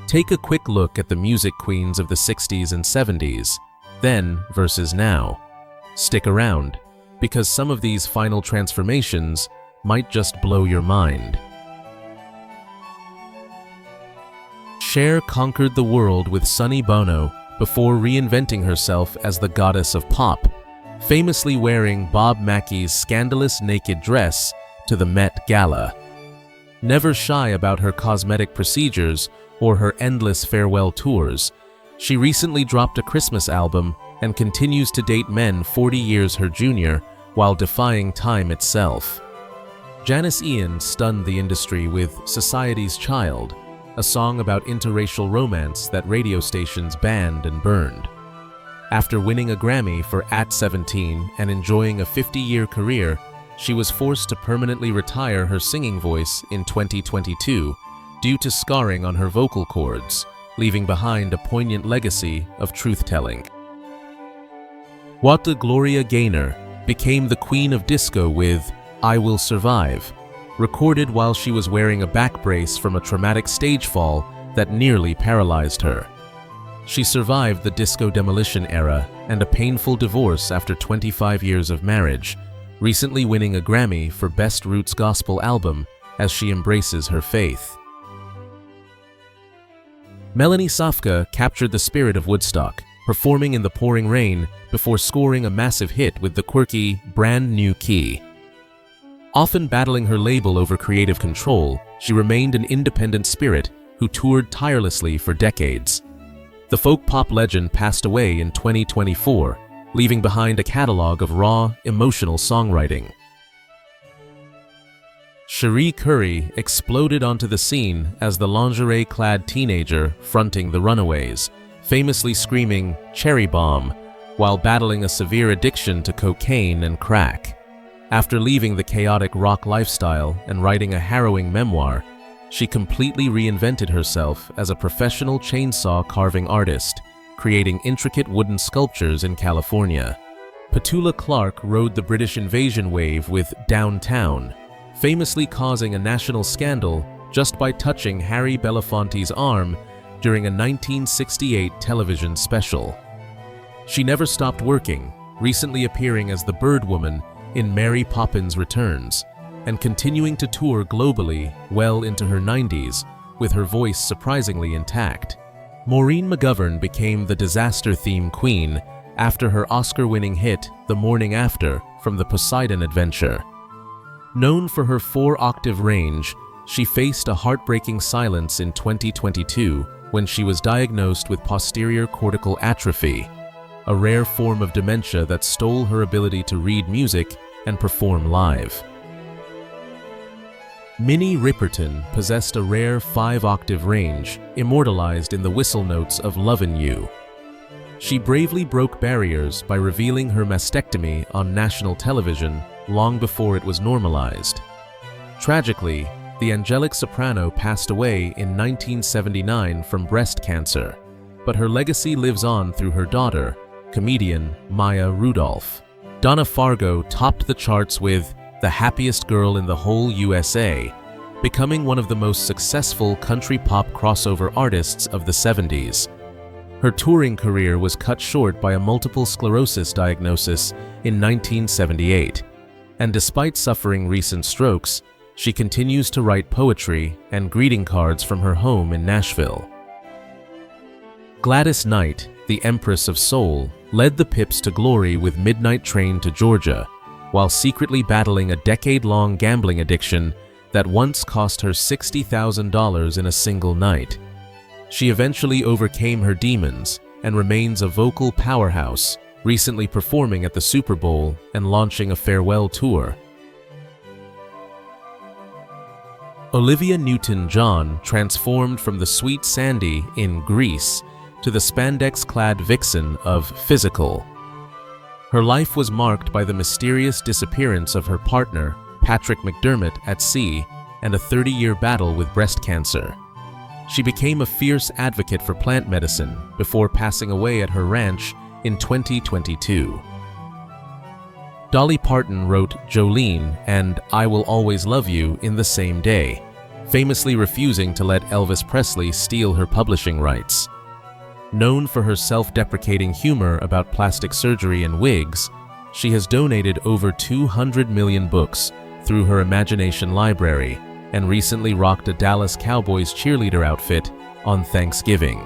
Take a quick look at the music queens of the 60s and 70s, then versus now. Stick around, because some of these final transformations might just blow your mind. Cher conquered the world with Sonny Bono before reinventing herself as the goddess of pop, famously wearing Bob Mackey's scandalous naked dress to the Met Gala. Never shy about her cosmetic procedures or her endless farewell tours, she recently dropped a Christmas album and continues to date men 40 years her junior while defying time itself. Janice Ian stunned the industry with Society's Child, a song about interracial romance that radio stations banned and burned. After winning a Grammy for At 17 and enjoying a 50-year career, she was forced to permanently retire her singing voice in 2022 due to scarring on her vocal cords, leaving behind a poignant legacy of truth-telling. Wata Gloria Gaynor became the queen of disco with I Will Survive, recorded while she was wearing a back brace from a traumatic stage fall that nearly paralyzed her. She survived the disco demolition era and a painful divorce after 25 years of marriage, recently winning a Grammy for Best Roots Gospel Album as she embraces her faith. Melanie Safka captured the spirit of Woodstock, performing in the pouring rain before scoring a massive hit with the quirky, brand new key. Often battling her label over creative control, she remained an independent spirit who toured tirelessly for decades. The folk pop legend passed away in 2024, leaving behind a catalog of raw, emotional songwriting. Cherie Currie exploded onto the scene as the lingerie-clad teenager fronting the Runaways, famously screaming "Cherry Bomb" while battling a severe addiction to cocaine and crack. After leaving the chaotic rock lifestyle and writing a harrowing memoir, she completely reinvented herself as a professional chainsaw carving artist, creating intricate wooden sculptures in California. Petula Clark rode the British invasion wave with Downtown, famously causing a national scandal just by touching Harry Belafonte's arm during a 1968 television special. She never stopped working, recently appearing as the Bird Woman in Mary Poppins Returns, and continuing to tour globally well into her 90s, with her voice surprisingly intact. Maureen McGovern became the disaster theme queen after her Oscar-winning hit The Morning After from the Poseidon Adventure. Known for her 4-octave range, she faced a heartbreaking silence in 2022 when she was diagnosed with posterior cortical atrophy, a rare form of dementia that stole her ability to read music and perform live. Minnie Riperton possessed a rare 5-octave range, immortalized in the whistle notes of Lovin' You. She bravely broke barriers by revealing her mastectomy on national television long before it was normalized. Tragically, the angelic soprano passed away in 1979 from breast cancer, but her legacy lives on through her daughter, comedian Maya Rudolph. Donna Fargo topped the charts with The Happiest Girl in the Whole USA, becoming one of the most successful country pop crossover artists of the 70s. Her touring career was cut short by a multiple sclerosis diagnosis in 1978, and despite suffering recent strokes, she continues to write poetry and greeting cards from her home in Nashville. Gladys Knight, the Empress of Soul, led the Pips to glory with Midnight Train to Georgia, while secretly battling a decade-long gambling addiction that once cost her $60,000 in a single night. She eventually overcame her demons and remains a vocal powerhouse, recently performing at the Super Bowl and launching a farewell tour. Olivia Newton-John transformed from the sweet Sandy in Grease to the spandex-clad vixen of Physical. Her life was marked by the mysterious disappearance of her partner, Patrick McDermott, at sea, and a 30-year battle with breast cancer. She became a fierce advocate for plant medicine before passing away at her ranch in 2022. Dolly Parton wrote Jolene and I Will Always Love You in the same day, famously refusing to let Elvis Presley steal her publishing rights. Known for her self-deprecating humor about plastic surgery and wigs, she has donated over 200 million books through her imagination library and recently rocked a Dallas Cowboys cheerleader outfit on Thanksgiving.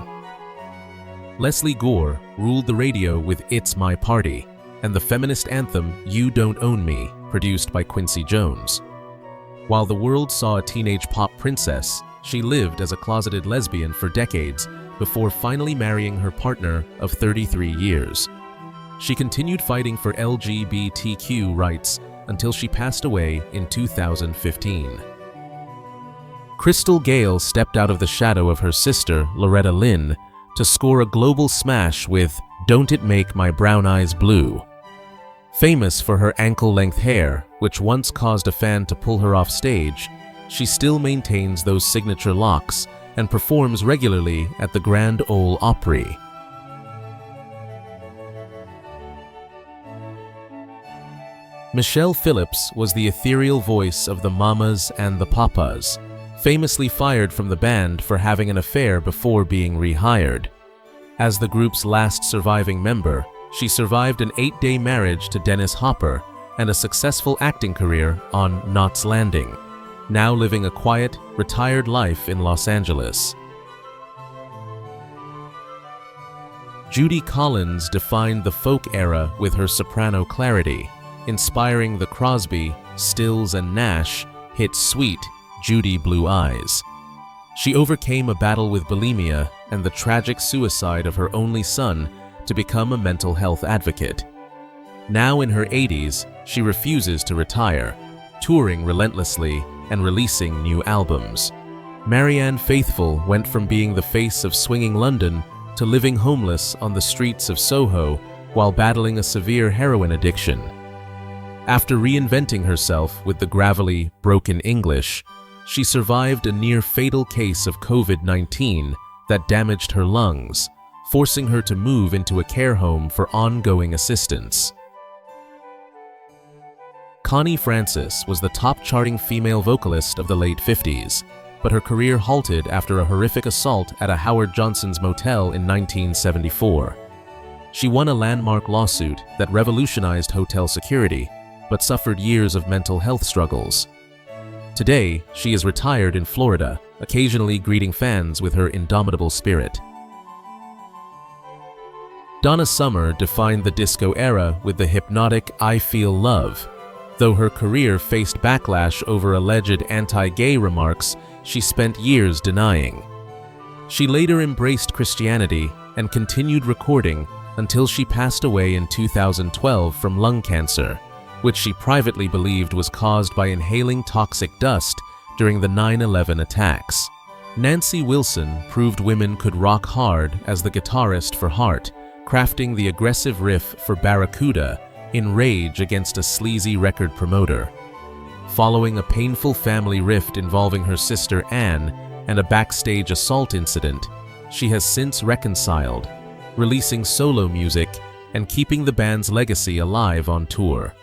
Leslie Gore ruled the radio with It's My Party and the feminist anthem You Don't Own Me, produced by Quincy Jones. While the world saw a teenage pop princess, she lived as a closeted lesbian for decades before finally marrying her partner of 33 years. She continued fighting for LGBTQ rights until she passed away in 2015. Crystal Gayle stepped out of the shadow of her sister, Loretta Lynn, to score a global smash with Don't It Make My Brown Eyes Blue. Famous for her ankle-length hair, which once caused a fan to pull her off stage, she still maintains those signature locks and performs regularly at the Grand Ole Opry. Michelle Phillips was the ethereal voice of the Mamas and the Papas, famously fired from the band for having an affair before being rehired. As the group's last surviving member, she survived an 8-day marriage to Dennis Hopper and a successful acting career on Knots Landing, now living a quiet, retired life in Los Angeles. Judy Collins defined the folk era with her soprano clarity, inspiring the Crosby, Stills, and Nash hit Sweet, Judy Blue Eyes. She overcame a battle with bulimia and the tragic suicide of her only son to become a mental health advocate. Now in her 80s, she refuses to retire, touring relentlessly and releasing new albums. Marianne Faithfull went from being the face of swinging London to living homeless on the streets of Soho while battling a severe heroin addiction. After reinventing herself with the gravelly, broken English, she survived a near-fatal case of COVID-19 that damaged her lungs, forcing her to move into a care home for ongoing assistance. Connie Francis was the top-charting female vocalist of the late 50s, but her career halted after a horrific assault at a Howard Johnson's motel in 1974. She won a landmark lawsuit that revolutionized hotel security, but suffered years of mental health struggles. Today, she is retired in Florida, occasionally greeting fans with her indomitable spirit. Donna Summer defined the disco era with the hypnotic I Feel Love. Though her career faced backlash over alleged anti-gay remarks, she spent years denying. She later embraced Christianity and continued recording until she passed away in 2012 from lung cancer, which she privately believed was caused by inhaling toxic dust during the 9/11 attacks. Nancy Wilson proved women could rock hard as the guitarist for Heart, crafting the aggressive riff for Barracuda in rage against a sleazy record promoter. Following a painful family rift involving her sister Anne and a backstage assault incident, she has since reconciled, releasing solo music and keeping the band's legacy alive on tour.